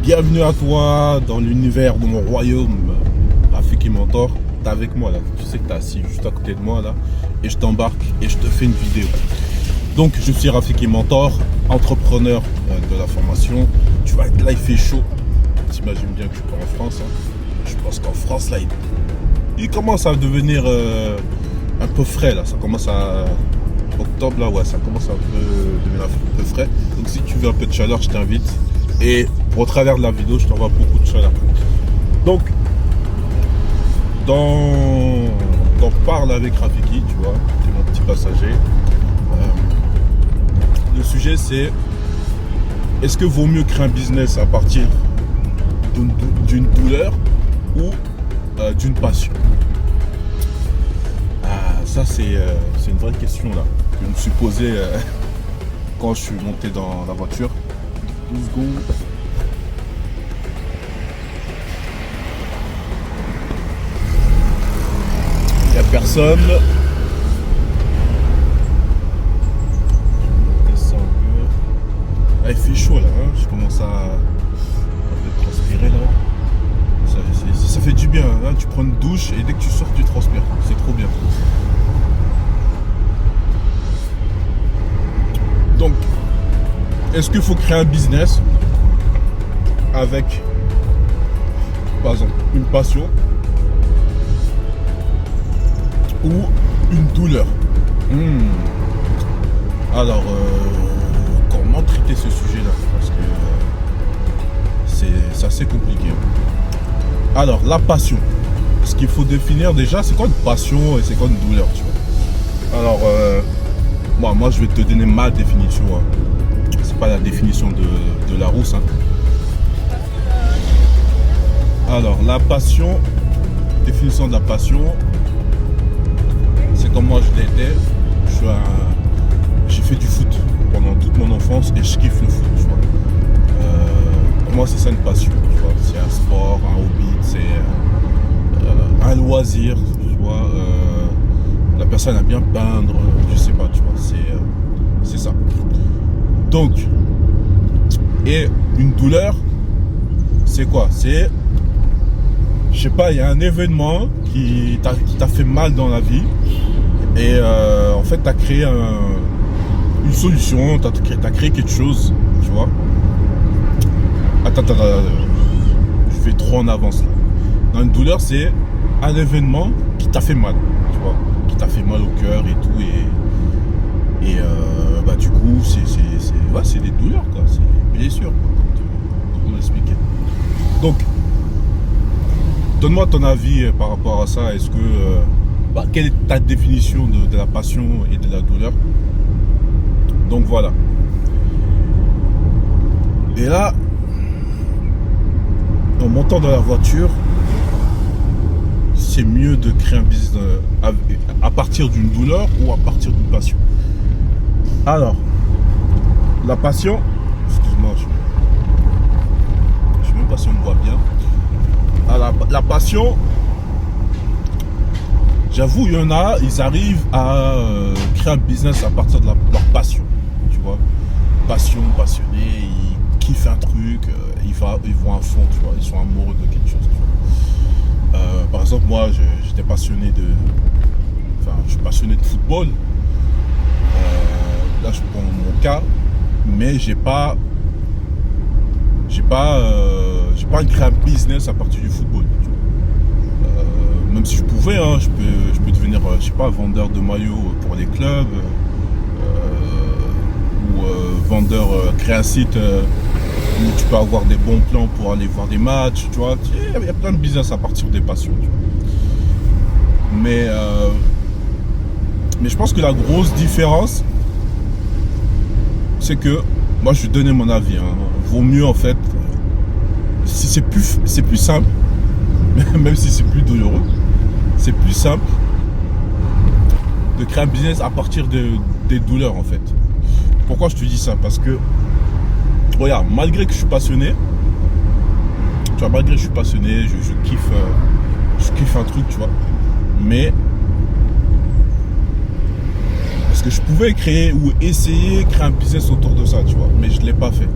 Bienvenue à toi dans l'univers de mon royaume. Rafiki Mentor, t'es avec moi là. Tu sais que t'es assis juste à côté de moi là. Et je t'embarque et je te fais une vidéo. Donc je suis Rafiki Mentor, entrepreneur de la formation. Tu vas être là, il fait chaud. T'imagines bien que je suis pas en France. Je pense qu'en France là, il commence à devenir un peu frais là. Ça commence à... Octobre là, ouais, ça commence à devenir un peu frais. Donc si tu veux un peu de chaleur, je t'invite. Et au travers de la vidéo, je t'envoie beaucoup de chaleur. Donc, dans Parle avec Rafiki, tu vois, c'est mon petit passager. Le sujet c'est, est-ce que vaut mieux créer un business à partir d'une douleur ou d'une passion? Ça c'est une vraie question là, que je me suis posée quand je suis monté dans la voiture. 12 secondes. Il n'y a personne. Ah, il fait chaud là, hein. Je commence à transpirer là. Ça fait du bien, hein. Tu prends une douche et dès que tu sors tu transpires. C'est trop bien. Donc, est-ce qu'il faut créer un business avec, par exemple, une passion ou une douleur? Alors, comment traiter ce sujet-là? Parce que c'est assez compliqué. Alors, la passion. Ce qu'il faut définir déjà, c'est quoi une passion et c'est quoi une douleur, tu vois? Alors, moi, je vais te donner ma définition. Hein. C'est pas la définition de Larousse. Hein. Alors, la passion, définition de la passion, c'est comme moi je l'étais. J'ai fait du foot pendant toute mon enfance et je kiffe le foot, tu vois. Pour moi, c'est ça une passion, tu vois. C'est un sport, un hobby, c'est un loisir, tu vois. La personne aime bien peindre, je sais pas, tu vois. C'est ça. Donc, et une douleur, c'est quoi? C'est, je sais pas, il y a un événement qui t'a fait mal dans la vie et en fait, t'as créé une solution, t'as créé quelque chose, tu vois. Attends, je vais trop en avance là. Dans une douleur, c'est un événement qui t'a fait mal, tu vois, qui t'a fait mal au cœur et tout et du coup, c'est des douleurs, quoi. C'est des blessures, quoi, comme on l'expliquait. Donc, donne-moi ton avis par rapport à ça. Est-ce que... quelle est ta définition de la passion et de la douleur? Donc, voilà. Et là, en montant dans la voiture, c'est mieux de créer un business à partir d'une douleur ou à partir d'une passion? Alors, la passion, excuse-moi, je sais même pas si on me voit bien. Alors, la passion, j'avoue, il y en a, ils arrivent à créer un business à partir de leur passion, tu vois. Passion, passionné, ils kiffent un truc, ils vont à fond, tu vois, ils sont amoureux de quelque chose, tu vois. Par exemple, moi, j'étais passionné je suis passionné de football. Là, je prends mon cas, mais j'ai pas créé un business à partir du football. Même si je pouvais, hein, je peux devenir, je sais pas, vendeur de maillots pour les clubs, ou vendeur, créer un site où tu peux avoir des bons plans pour aller voir des matchs, tu vois. Il y a plein de business à partir des passions, tu vois. Mais je pense que la grosse différence, c'est que, moi je vais donner mon avis, hein, vaut mieux en fait, si c'est plus simple, même si c'est plus douloureux, c'est plus simple de créer un business à partir des douleurs en fait. Pourquoi je te dis ça? Parce que, regarde, malgré que je suis passionné, tu vois, je kiffe un truc, tu vois, mais parce que je pouvais créer un business autour de ça, tu vois, mais je ne l'ai pas fait.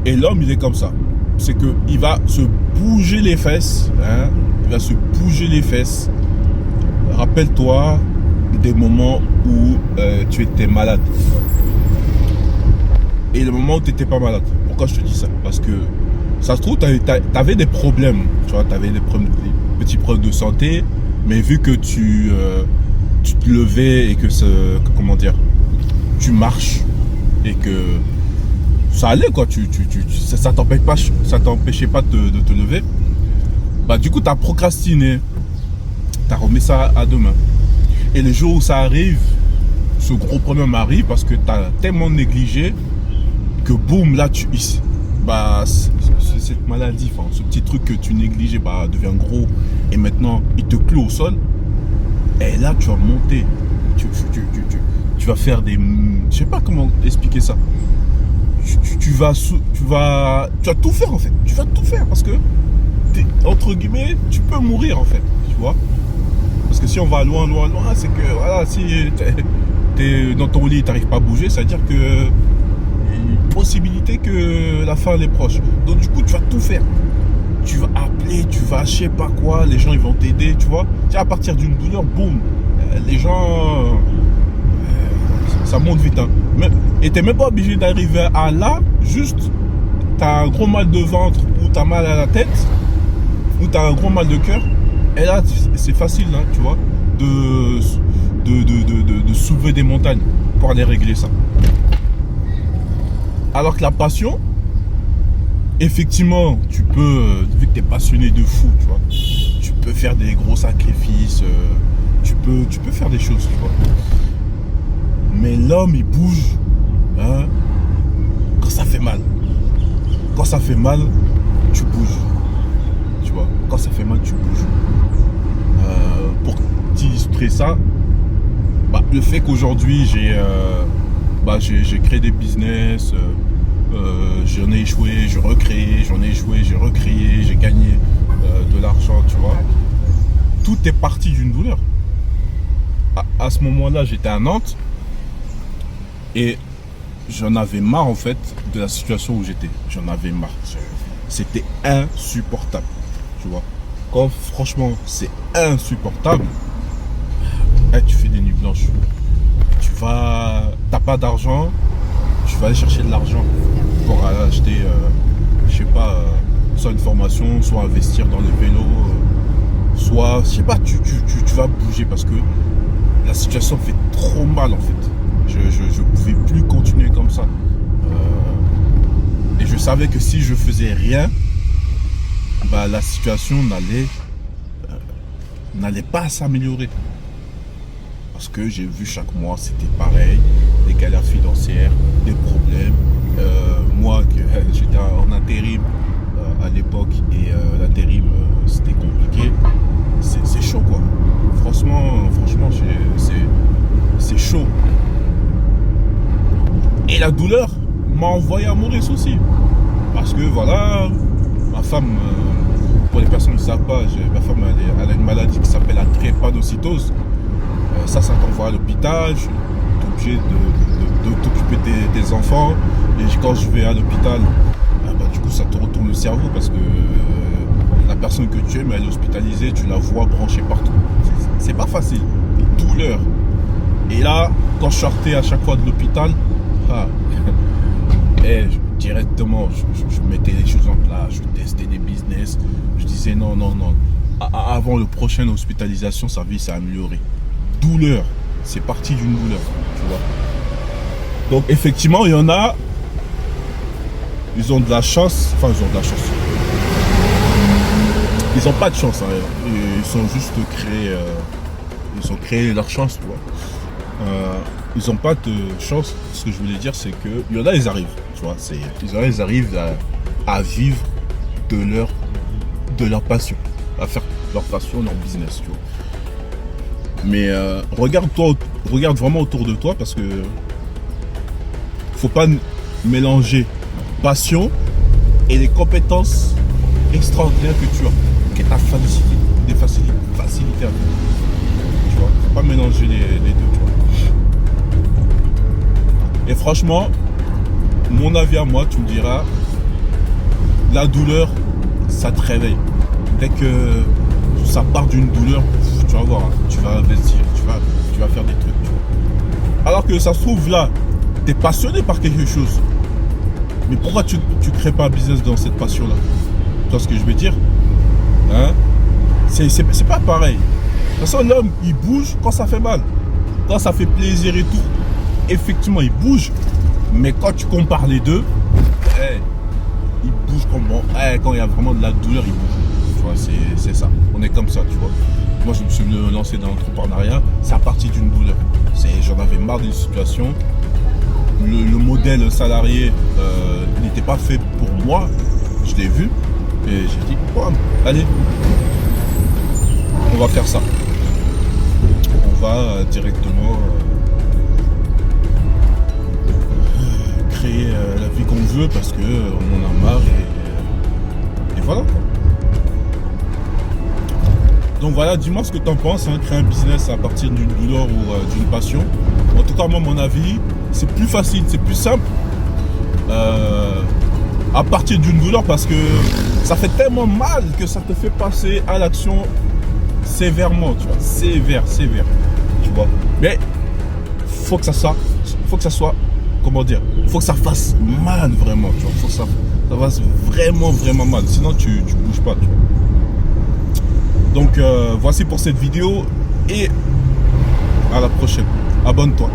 Et l'homme, il est comme ça. C'est qu'il va se bouger les fesses. Hein, il va se bouger les fesses. Rappelle-toi des moments où tu étais malade. Et le moment où tu n'étais pas malade. Pourquoi je te dis ça? Parce que ça se trouve, tu avais des problèmes. Tu vois, tu avais des petits problèmes de santé. Mais vu que tu te levais et que comment dire, tu marches et que ça allait quoi, ça t'empêchait pas de te lever, bah du coup tu as procrastiné, tu as remis ça à demain. Et le jour où ça arrive, ce gros problème arrive parce que tu as tellement négligé que boum, là bah cette maladie, enfin ce petit truc que tu négligeais bah devient gros et maintenant il te cloue au sol. Et là tu vas monter, tu vas faire des, je sais pas comment expliquer ça. Tu vas tout faire en fait. Tu vas tout faire parce que entre guillemets, tu peux mourir en fait, tu vois. Parce que si on va loin, c'est que voilà, si t'es dans ton lit, t'arrives pas à bouger, ça veut dire que une possibilité que la fin elle est proche. Donc du coup, tu vas tout faire. Tu vas appeler, tu vas je sais pas quoi, les gens ils vont t'aider, tu vois. À partir d'une douleur, boum, les gens, ça monte vite. Hein. Et t'es même pas obligé d'arriver à là, juste t'as un gros mal de ventre ou t'as mal à la tête ou t'as un gros mal de cœur. Et là, c'est facile, hein, tu vois, de soulever des montagnes pour aller régler ça. Alors que la passion, effectivement, tu peux, vu que tu es passionné de fou, tu vois, tu peux faire des gros sacrifices, tu peux faire des choses, tu vois. Mais l'homme, il bouge, hein, quand ça fait mal. Quand ça fait mal, tu bouges, tu vois. Quand ça fait mal, tu bouges. Pour t'illustrer ça, bah, le fait qu'aujourd'hui, j'ai créé des business, j'en ai échoué, j'ai recréé, j'en ai échoué, j'ai recréé, j'ai gagné de l'argent, tu vois. Tout est parti d'une douleur. À ce moment-là, j'étais à Nantes et j'en avais marre en fait de la situation où j'étais. J'en avais marre. C'était insupportable, tu vois. Quand franchement c'est insupportable, tu fais des nuits blanches. T'as pas d'argent, tu vas aller chercher de l'argent pour aller acheter, je sais pas, soit une formation, soit investir dans le vélo, soit, je sais pas, tu vas bouger parce que la situation fait trop mal en fait. Je pouvais plus continuer comme ça. Et je savais que si je faisais rien, bah, la situation n'allait pas s'améliorer. Parce que j'ai vu chaque mois, c'était pareil, des galères financières, des problèmes. Moi, j'étais en intérim à l'époque et l'intérim, c'était compliqué. C'est chaud, quoi. Franchement, c'est chaud. Et la douleur m'a envoyé à Maurice aussi. Parce que voilà, ma femme, pour les personnes qui ne savent pas, ma femme elle a une maladie qui s'appelle la drépanocytose. Ça t'envoie à l'hôpital, tu es obligé de t'occuper des enfants. Et quand je vais à l'hôpital, bah, du coup ça te retourne le cerveau parce que la personne que tu aimes, elle est hospitalisée, tu la vois branchée partout. C'est pas facile, douleur. Et là, quand je sortais à chaque fois de l'hôpital, directement, je mettais les choses en place, je testais des business, je disais non. Avant le prochaine hospitalisation, sa vie s'est améliorée. Douleur, c'est parti d'une douleur, tu vois. Donc effectivement, il y en a, ils ont de la chance, ils ont pas de chance, hein. Ils sont juste créés, ils ont créé leur chance, tu vois. Ils ont pas de chance. Ce que je voulais dire, c'est que il y en a, ils arrivent, tu vois. Ils arrivent à vivre de leur passion, à faire leur passion, leur business, tu vois. Mais regarde vraiment autour de toi parce que faut pas mélanger passion et les compétences extraordinaires que tu as, qui est ta facilité à faire. Tu vois, faut pas mélanger les deux, tu vois. Et franchement, mon avis à moi, tu me diras, la douleur, ça te réveille. Dès que ça part d'une douleur, tu vas voir, hein, tu vas investir, tu vas faire des trucs. Tu vois. Alors que ça se trouve là, tu es passionné par quelque chose. Mais pourquoi tu crées pas un business dans cette passion-là? Tu vois ce que je veux dire, hein? C'est pas pareil. De toute façon, l'homme, il bouge quand ça fait mal. Quand ça fait plaisir et tout, effectivement, il bouge. Mais quand tu compares les deux, il bouge quand il y a vraiment de la douleur, il bouge. Tu vois, c'est ça. On est comme ça, tu vois. Moi, je me suis lancé dans l'entrepreneuriat, c'est à partir d'une douleur. J'en avais marre d'une situation. Le modèle salarié n'était pas fait pour moi. Je l'ai vu et j'ai dit, allez, on va faire ça. On va directement créer la vie qu'on veut parce qu'on en a marre et voilà. Donc voilà, dis-moi ce que tu en penses, hein, créer un business à partir d'une douleur ou d'une passion. En tout cas, moi, mon avis, c'est plus facile, c'est plus simple à partir d'une douleur parce que ça fait tellement mal que ça te fait passer à l'action sévèrement, tu vois, sévère, tu vois. Mais faut que ça soit, comment dire, faut que ça fasse mal vraiment, tu vois, faut que ça fasse vraiment mal, sinon tu bouges pas, tu vois. Donc voici pour cette vidéo et à la prochaine. Abonne-toi.